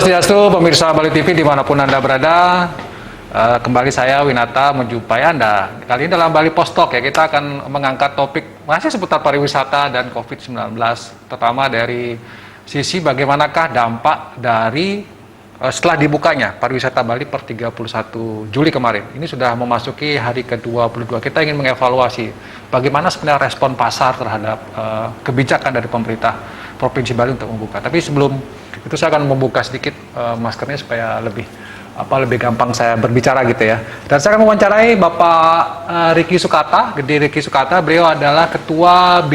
Swastiastu, pemirsa Bali TV dimanapun Anda berada. Kembali saya Winata menjumpai Anda. Kali ini dalam Bali Post Talk ya, kita akan mengangkat topik masih seputar pariwisata dan COVID-19, terutama dari sisi bagaimanakah dampak dari setelah dibukanya pariwisata Bali per 31 Juli kemarin. Ini sudah memasuki hari ke-22. Kita ingin mengevaluasi bagaimana sebenarnya respon pasar terhadap kebijakan dari pemerintah Provinsi Bali untuk membuka. Tapi sebelum itu saya akan membuka sedikit maskernya supaya lebih gampang saya berbicara gitu ya. Dan saya akan mewawancarai Bapak Riki Sukata, Gede Riki Sukata. Beliau adalah Ketua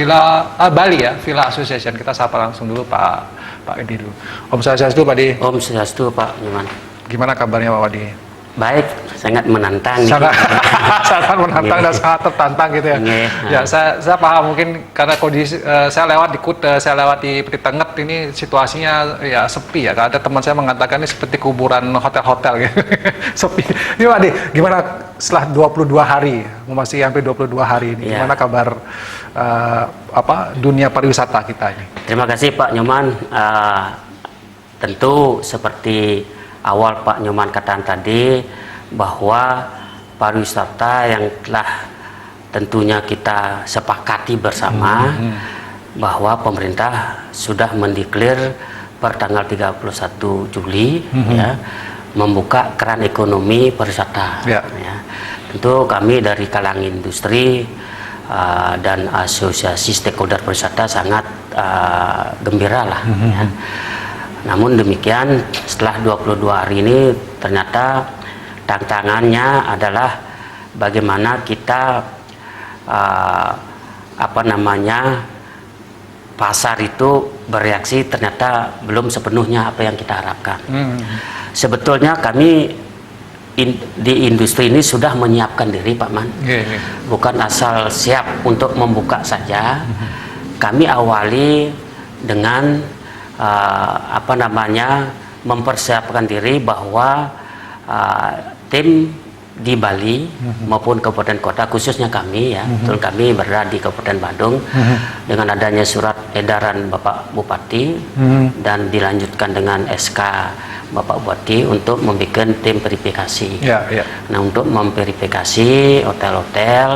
Bali ya, Villa Association. Kita sapa langsung dulu Pak Edi dulu. Om Swastiastu Pak Di. Om Swastiastu Pak Nyoman. Gimana kabarnya Pak Di? Baik, sangat menantang. Sangat menantang dan sangat tertantang gitu ya. Ya, saya paham mungkin karena kondisi saya lewat di Kuta, saya lewat di Peti Tenget, ini situasinya ya sepi ya. Ada teman saya mengatakan ini seperti kuburan hotel-hotel gitu. Sepi. Ini Pak Di, gimana setelah 22 hari, masih hampir 22 hari ini, gimana kabar dunia pariwisata kita ini? Terima kasih Pak Nyoman. Tentu seperti awal Pak Nyoman katakan tadi, bahwa pariwisata yang telah tentunya kita sepakati bersama bahwa pemerintah sudah mendeklar per tanggal 31 Juli ya, membuka keran ekonomi pariwisata ya. Tentu kami dari kalangan industri dan asosiasi stakeholder pariwisata sangat gembira lah ya. Namun demikian setelah 22 hari ini ternyata tantangannya adalah bagaimana kita pasar itu bereaksi ternyata belum sepenuhnya apa yang kita harapkan. Sebetulnya kami di industri ini sudah menyiapkan diri Pak Man, bukan asal siap untuk membuka saja. Kami awali dengan mempersiapkan diri bahwa tim di Bali maupun kabupaten kota, khususnya kami ya, kami berada di Kabupaten Badung, dengan adanya surat edaran Bapak Bupati dan dilanjutkan dengan SK Bapak Bupati untuk membuat tim verifikasi. Nah, untuk memverifikasi hotel-hotel,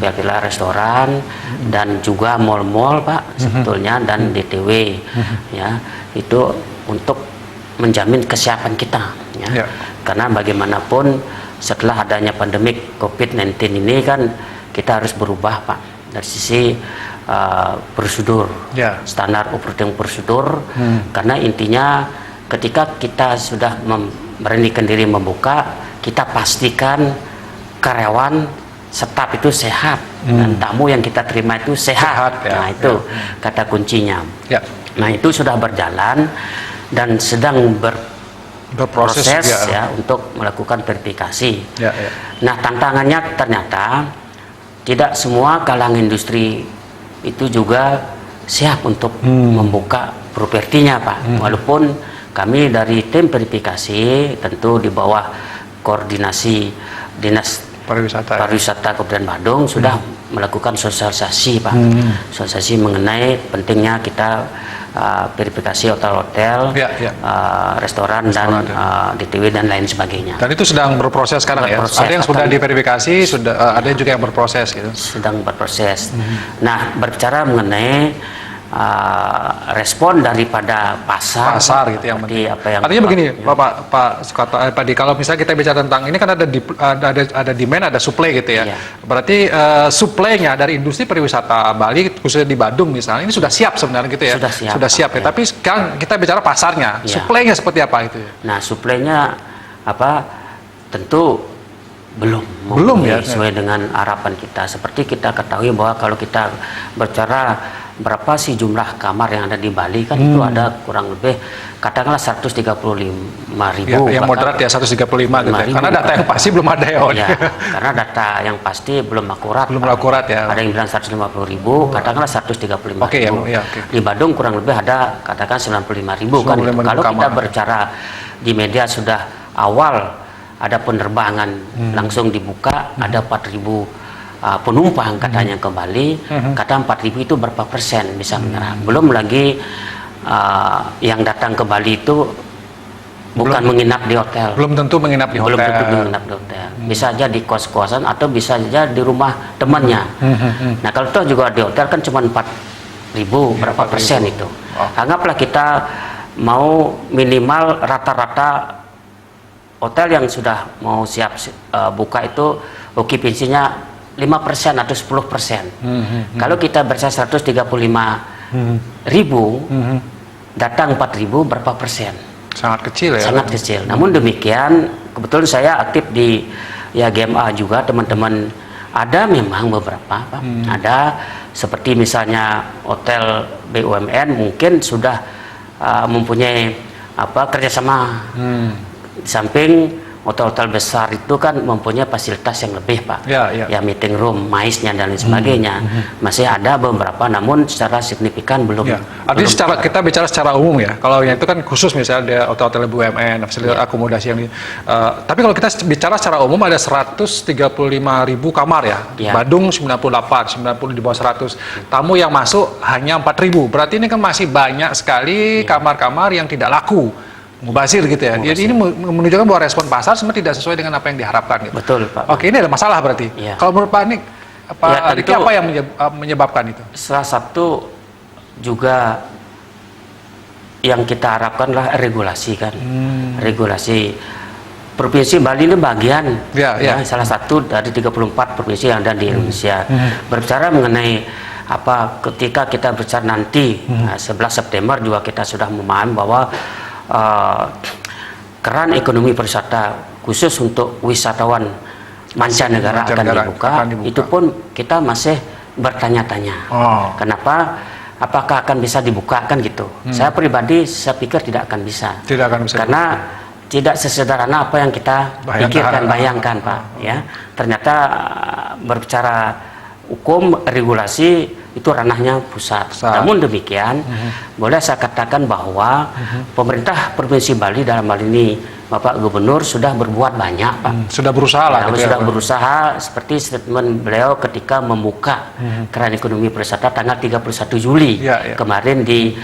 villa restoran, dan juga mal-mal Pak sebetulnya, dan DTW ya, itu untuk menjamin kesiapan kita ya. Karena bagaimanapun setelah adanya pandemik COVID-19 ini kan kita harus berubah Pak dari sisi prosedur, standar operating prosedur, karena intinya ketika kita sudah memberanikan diri membuka, kita pastikan karyawan staf itu sehat dan tamu yang kita terima itu sehat. Nah itu kata kuncinya. Nah itu sudah berjalan dan sedang berproses ya untuk melakukan verifikasi. Nah tantangannya ternyata tidak semua kalangan industri itu juga siap untuk membuka propertinya Pak. Walaupun kami dari tim verifikasi tentu di bawah koordinasi Dinas Pariwisata Kabupaten Badung sudah melakukan sosialisasi Pak, sosialisasi mengenai pentingnya kita verifikasi hotel-hotel, restoran dan DTW dan lain sebagainya. Dan itu sedang berproses sekarang ya? Ada yang sudah diverifikasi, ada juga yang berproses gitu? Sedang berproses. Nah, berbicara mengenai respon daripada pasar gitu yang penting. Artinya begini, Pak Sukata, Pak Di, kalau misalnya kita bicara tentang ini kan ada demand, ada supply gitu ya. Berarti supply-nya dari industri pariwisata Bali khususnya di Badung misalnya ini sudah siap sebenarnya gitu ya. Sudah siap ya. Tapi sekarang kita bicara pasarnya, supply-nya seperti apa itu ya? Nah, supply-nya tentu belum ya, sesuai dengan harapan kita. Seperti kita ketahui bahwa kalau kita bicara berapa sih jumlah kamar yang ada di Bali kan itu ada kurang lebih katakanlah 135.000. Yang moderat ya 135 gitu ya. Karena data yang pasti belum ada ya. Karena data yang pasti belum akurat. Ya. Ada yang bilang 150.000, katakanlah 135.000. Di Badung kurang lebih ada katakan 95.000 kan. Kalau kita berbicara di media sudah awal ada penerbangan langsung dibuka, ada 4.000 penumpang katanya ke Bali, kata 4.000 itu berapa persen bisa menyerap. Belum lagi yang datang ke Bali itu bukan menginap di hotel. Belum tentu menginap di hotel. Belum tentu menginap di hotel. Bisa aja di kos-kosan atau bisa aja di rumah temannya. Nah kalau toh juga di hotel kan cuma 4.000 berapa persen itu. Anggaplah kita mau minimal rata-rata hotel yang sudah mau siap buka itu occupancy-nya 5% atau 10%. Kalau kita bersa 135.000, datang 4.000 berapa persen? Sangat kecil ya. Sangat kecil. Namun demikian, kebetulan saya aktif di ya GMA juga, teman-teman ada memang beberapa, Pak. Ada seperti misalnya hotel BUMN mungkin sudah mempunyai kerjasama. Di samping hotel-hotel besar itu kan mempunyai fasilitas yang lebih, Pak. Ya meeting room, maisnya dan lain sebagainya. Masih ada beberapa, namun secara signifikan belum. Artinya kita bicara secara umum ya. Kalau yang itu kan khusus misalnya ada hotel-hotel BUMN, fasilitas akomodasi yang tapi kalau kita bicara secara umum ada 135.000 kamar ya. Badung 98, 90 di bawah 100. Tamu yang masuk hanya 4.000. Berarti ini kan masih banyak sekali kamar-kamar yang tidak laku. Mubazir gitu ya. Jadi ini menunjukkan bahwa respon pasar sebenarnya tidak sesuai dengan apa yang diharapkan gitu. Betul, Pak. Oke, ini ada masalah berarti. Kalau menurut Pak Nik, Riki, apa yang menyebabkan itu? Salah satu juga yang kita harapkanlah regulasi kan. Regulasi. Provinsi Bali ini bagian salah satu dari 34 provinsi yang ada di Indonesia. Berbicara mengenai ketika kita bicara nanti 11 September juga kita sudah memahami bahwa keran ekonomi pariwisata khusus untuk wisatawan mancanegara akan dibuka. Itu pun kita masih bertanya-tanya. Kenapa? Apakah akan bisa dibuka kan gitu? Saya pribadi saya pikir tidak akan bisa. Karena tidak sesederhana apa yang kita pikirkan, bayangkan, Pak. Ya, ternyata berbicara hukum regulasi itu ranahnya pusat. Namun demikian, boleh saya katakan bahwa pemerintah Provinsi Bali dalam hal ini Bapak Gubernur sudah berbuat banyak, Pak. Sudah berusaha lah. Sudah berusaha seperti statement beliau ketika membuka keran ekonomi pariwisata tanggal 31 Juli kemarin di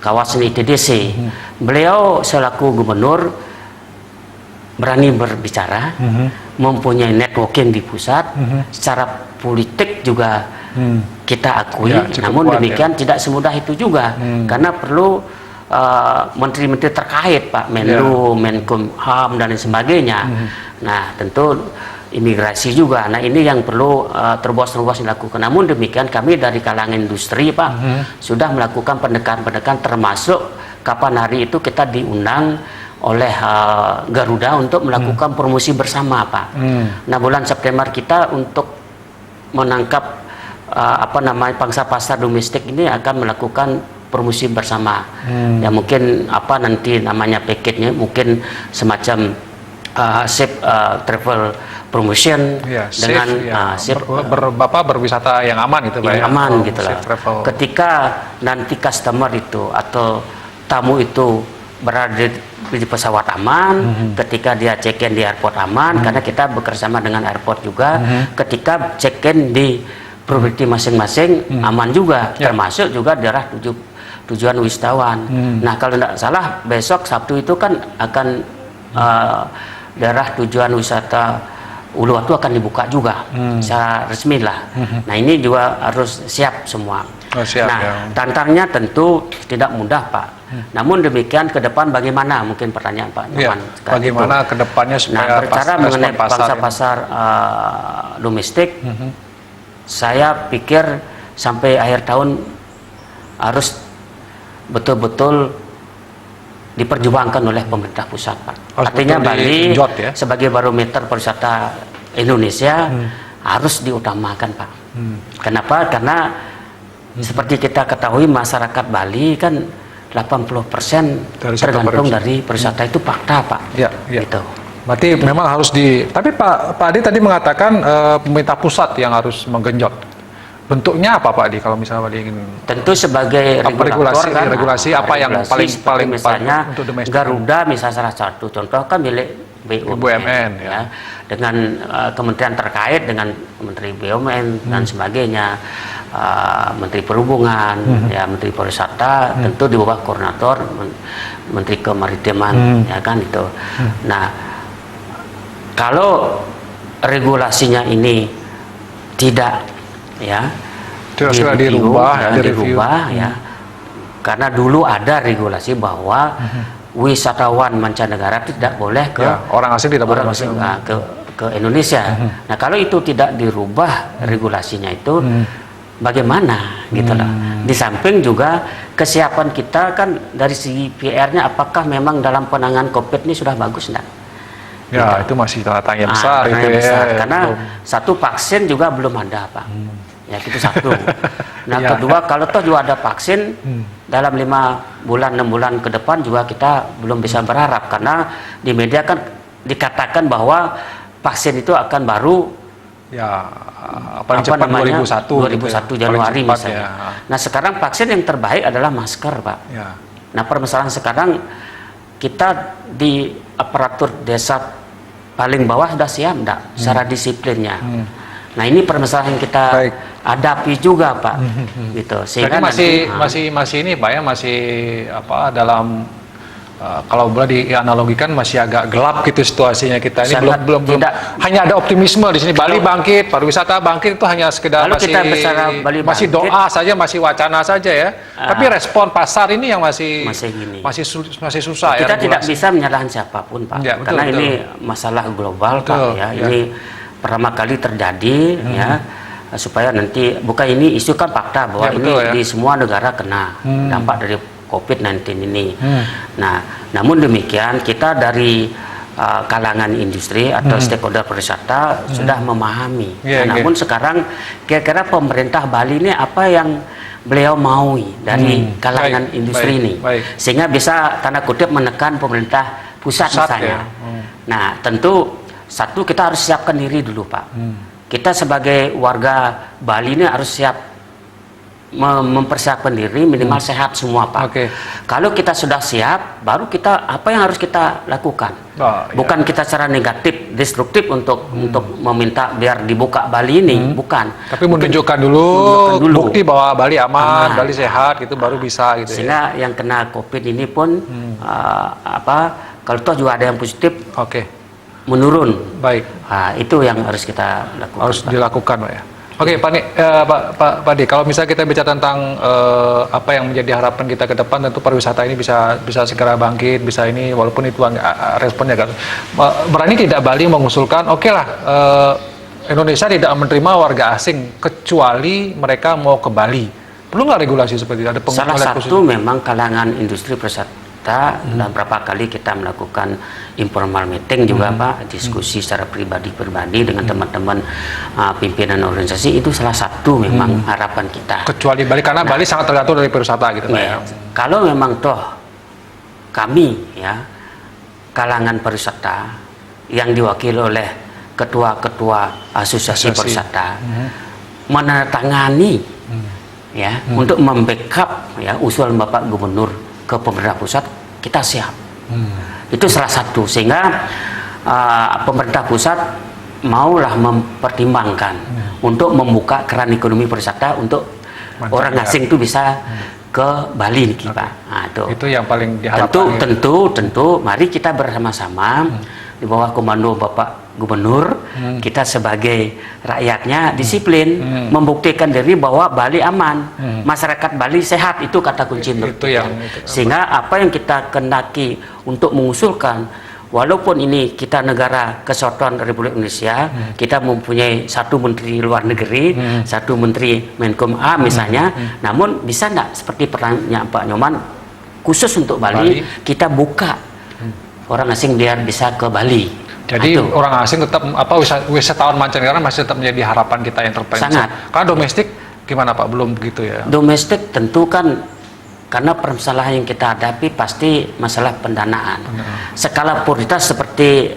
kawasan ITDC. Beliau selaku Gubernur berani berbicara, mempunyai networking di pusat, secara politik juga kita akui, namun demikian tidak semudah itu juga, karena perlu menteri-menteri terkait, Pak, Menlu, Menkumham dan lain sebagainya. Nah, tentu imigrasi juga. Nah, ini yang perlu terobosan-terobosan dilakukan. Namun demikian kami dari kalangan industri, Pak, sudah melakukan pendekatan-pendekatan, termasuk kapan hari itu kita diundang oleh Garuda untuk melakukan promosi bersama, Pak. Nah, bulan September kita untuk menangkap pangsa pasar domestik ini akan melakukan promosi bersama. Ya mungkin nanti namanya paketnya mungkin semacam safe travel promotion dengan berwisata yang aman gitu, Pak. Yang aman gitu lah. Ketika nanti customer itu atau tamu itu berada di pesawat aman, ketika dia check-in di airport aman, karena kita bekerjasama dengan airport juga, ketika check-in di properti masing-masing aman juga, termasuk juga daerah tujuan wisatawan. Nah, kalau tidak salah besok Sabtu itu kan akan daerah tujuan wisata Uluwatu akan dibuka juga secara resmi lah. Nah, ini juga harus siap semua. Tantangannya tentu tidak mudah, Pak. Namun demikian ke depan bagaimana? Mungkin pertanyaan Pak Nyoman. Bagaimana ke depannya supaya berbicara mengenai pasar-pasar domestik, saya pikir sampai akhir tahun harus betul-betul diperjuangkan oleh pemerintah pusat, Pak. Artinya Bali sebagai barometer pariwisata Indonesia harus diutamakan, Pak. Kenapa? Karena seperti kita ketahui masyarakat Bali kan 80% tergantung dari pariwisata, itu fakta, Pak. Gitu. Berarti memang harus tapi Pak Adi tadi mengatakan pemerintah pusat yang harus menggenjot. Bentuknya apa, Pak Adi, kalau misalnya Pak Adi ingin? Tentu sebagai regulasi apa yang paling misalnya untuk domestik? Garuda misalnya salah satu contoh kan milik BUMN dengan kementerian terkait dengan Menteri BUMN dan sebagainya. Menteri Perhubungan, ya Menteri Pariwisata, tentu di bawah koordinator Menteri Kemaritiman, ya kan itu. Nah, kalau regulasinya ini tidak ya Sudah dirubah, ya. Karena dulu ada regulasi bahwa wisatawan mancanegara tidak boleh ke orang asing tidak boleh masuk ke Indonesia. Nah, kalau itu tidak dirubah regulasinya itu bagaimana gitu loh. Di samping juga kesiapan kita kan dari segi PR-nya, apakah memang dalam penanganan COVID ini sudah bagus enggak? Ya, itu masih tanda tanya besar itu ya. Karena satu vaksin juga belum ada, Pak. Ya, itu satu. Nah, kedua, kalau toh juga ada vaksin dalam 5 bulan 6 bulan ke depan juga kita belum bisa berharap, karena di media kan dikatakan bahwa vaksin itu akan baru paling cepat 2001 Januari misalnya. Nah, sekarang vaksin yang terbaik adalah masker, Pak. Nah, permasalahan sekarang kita di aparatur desa paling bawah sudah siap enggak secara disiplinnya. Nah, ini permasalahan yang kita hadapi juga, Pak. Gitu. Sehingga masih ini, Pak ya, masih dalam kalau boleh dianalogikan masih agak gelap gitu situasinya kita ini. Belum hanya ada optimisme di sini. Bali bangkit, pariwisata bangkit, itu hanya sekedar masih doa saja, masih wacana saja ya. Tapi respon pasar ini yang masih susah. Kita tidak bisa menyalahkan siapapun, Pak. Ya, karena ini masalah global, Pak ya. Ini pertama kali terjadi ya, supaya nanti bukan ini isu kan fakta bahwa di semua negara kena dampak dari COVID-19 ini. Nah, namun demikian kita dari kalangan industri atau stakeholder pariwisata sudah memahami. Namun sekarang kira-kira pemerintah Bali ini apa yang beliau maui dari kalangan industri ini, sehingga bisa tanda kutip menekan pemerintah pusat misalnya. Nah, tentu satu, kita harus siapkan diri dulu, Pak. Kita sebagai warga Bali ini harus siap mempersiapkan diri, minimal sehat semua, Pak. Kalau kita sudah siap, baru kita apa yang harus kita lakukan. Bukan kita secara negatif, destruktif untuk meminta biar dibuka Bali ini, bukan. Tapi menunjukkan dulu bukti bahwa Bali aman, Bali sehat, gitu baru bisa gitu. Sehingga yang kena COVID ini pun kalau toh juga ada yang positif, menurun. Nah, itu yang harus kita lakukan. Harus dilakukan, Pak ya. Oke, Pak Ade, kalau misalnya kita bicara tentang apa yang menjadi harapan kita ke depan, tentu pariwisata ini bisa segera bangkit, bisa ini, walaupun itu responnya kan. Berani tidak Bali mengusulkan, Indonesia tidak menerima warga asing kecuali mereka mau ke Bali. Perlu nggak regulasi seperti itu? Ada salah satu memang kalangan industri pariwisata. Dan berapa kali kita melakukan informal meeting juga, Pak, diskusi secara pribadi dengan teman-teman pimpinan organisasi, itu salah satu memang harapan kita. Kecuali Bali, karena Bali sangat tergantung dari pariwisata gitu, Pak ya. Kalau memang toh kami ya kalangan pariwisata yang diwakili oleh ketua-ketua asosiasi pariwisata menandatangani ya untuk membackup ya usulan Bapak Gubernur ke pemerintah pusat, kita siap. Itu salah satu, sehingga pemerintah pusat maulah mempertimbangkan untuk membuka keran ekonomi pariwisata untuk orang asing itu bisa ke Bali, Pak. Nah, itu yang paling diharapkan. Tentu, mari kita bersama-sama di bawah komando Bapak Gubernur, kita sebagai rakyatnya disiplin, membuktikan diri bahwa Bali aman, masyarakat Bali sehat, itu kata kunci itu sehingga apa yang kita kendaki untuk mengusulkan, walaupun ini kita negara kesatuan Republik Indonesia, kita mempunyai satu menteri luar negeri, satu menteri Menkumham misalnya, namun bisa enggak seperti pertanyaan Pak Nyoman, khusus untuk Bali kita buka orang asing biar bisa ke Bali. Jadi orang asing tetap wisatawan mancanegara masih tetap menjadi harapan kita yang terpenting. Sangat. Karena domestik gimana, Pak? Belum begitu ya? Domestik tentu kan karena permasalahan yang kita hadapi pasti masalah pendanaan. Skala prioritas seperti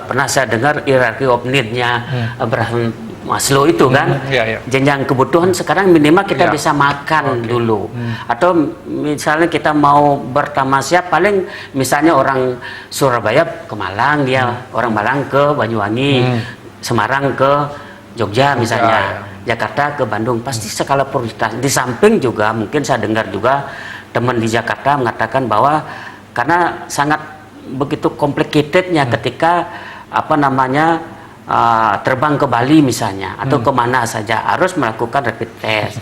pernah saya dengar hierarchy of need-nya Abraham Maslow itu kan, jenjang kebutuhan sekarang minimal kita bisa makan dulu, atau misalnya kita mau bertamasya paling misalnya orang Surabaya ke Malang, dia orang Malang ke Banyuwangi, Semarang ke Jogja misalnya, ya. Jakarta ke Bandung, pasti skala prioritas. Di samping juga mungkin saya dengar juga teman di Jakarta mengatakan bahwa karena sangat begitu complicatednya ketika apa namanya terbang ke Bali misalnya atau kemana saja harus melakukan rapid test.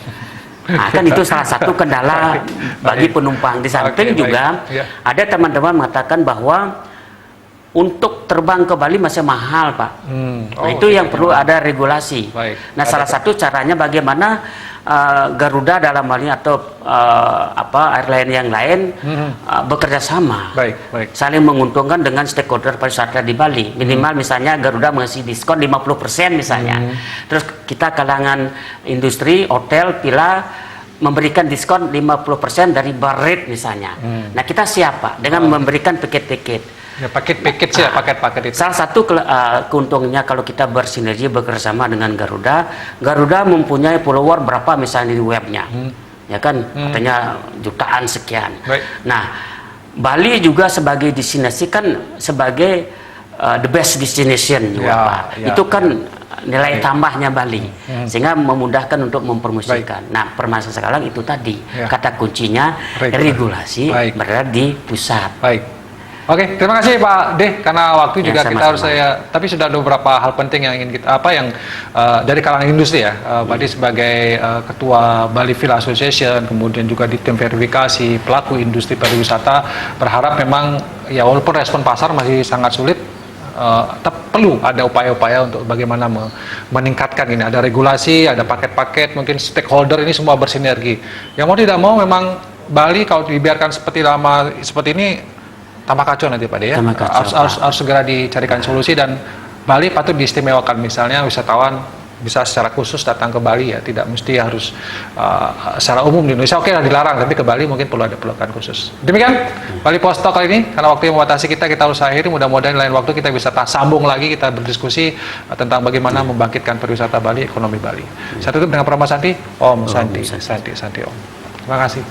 Nah, kan itu salah satu kendala bagi penumpang. Di samping juga ada teman-teman mengatakan bahwa untuk terbang ke Bali masih mahal, Pak. Nah, itu yang perlu ada regulasi. Nah, salah satu caranya bagaimana Garuda dalam hal ini atau airline yang lain bekerja sama, saling menguntungkan dengan stakeholder pariwisata di Bali. Minimal misalnya Garuda mengasih diskon 50% misalnya. Terus kita kalangan industri, hotel, villa memberikan diskon 50% dari bar rate misalnya. Nah, kita siap, Pak, dengan memberikan tiket-tiket. Ya, paket sih ya, paket itu. Salah satu keuntungannya kalau kita bersinergi bekerjasama dengan Garuda, Garuda mempunyai follower berapa misalnya di webnya, ya kan, katanya jutaan sekian. Nah, Bali juga sebagai destinasi kan sebagai the best destination juga, Pak. Itu kan nilai tambahnya Bali, sehingga memudahkan untuk mempromosikan. Nah, permasalahan sekarang itu tadi, kata kuncinya regulasi berada di pusat. Oke, terima kasih Pak Deh, karena waktu juga kita harus tapi sudah ada beberapa hal penting yang ingin kita dari kalangan industri ya, Pak Deh sebagai ketua Bali Villa Association, kemudian juga di tim verifikasi pelaku industri pariwisata, berharap memang ya walaupun respon pasar masih sangat sulit, perlu ada upaya-upaya untuk bagaimana meningkatkan ini, ada regulasi, ada paket-paket, mungkin stakeholder ini semua bersinergi. Yang mau tidak mau memang Bali kalau dibiarkan seperti ini tambah kacau nanti Pak De ya. Harus segera dicarikan solusi, dan Bali patut diistimewakan, misalnya wisatawan bisa secara khusus datang ke Bali ya, tidak mesti harus secara umum di Indonesia oke lah dilarang, tapi ke Bali mungkin perlu ada pelukan khusus. Demikian Bali Post Talk kali ini, karena waktu yang membatasi kita harus akhiri. Mudah-mudahan lain waktu kita bisa sambung lagi, kita berdiskusi tentang bagaimana membangkitkan pariwisata Bali, ekonomi Bali. Saya tutup dengan Pramana Santi, Om Santi Om. Terima kasih.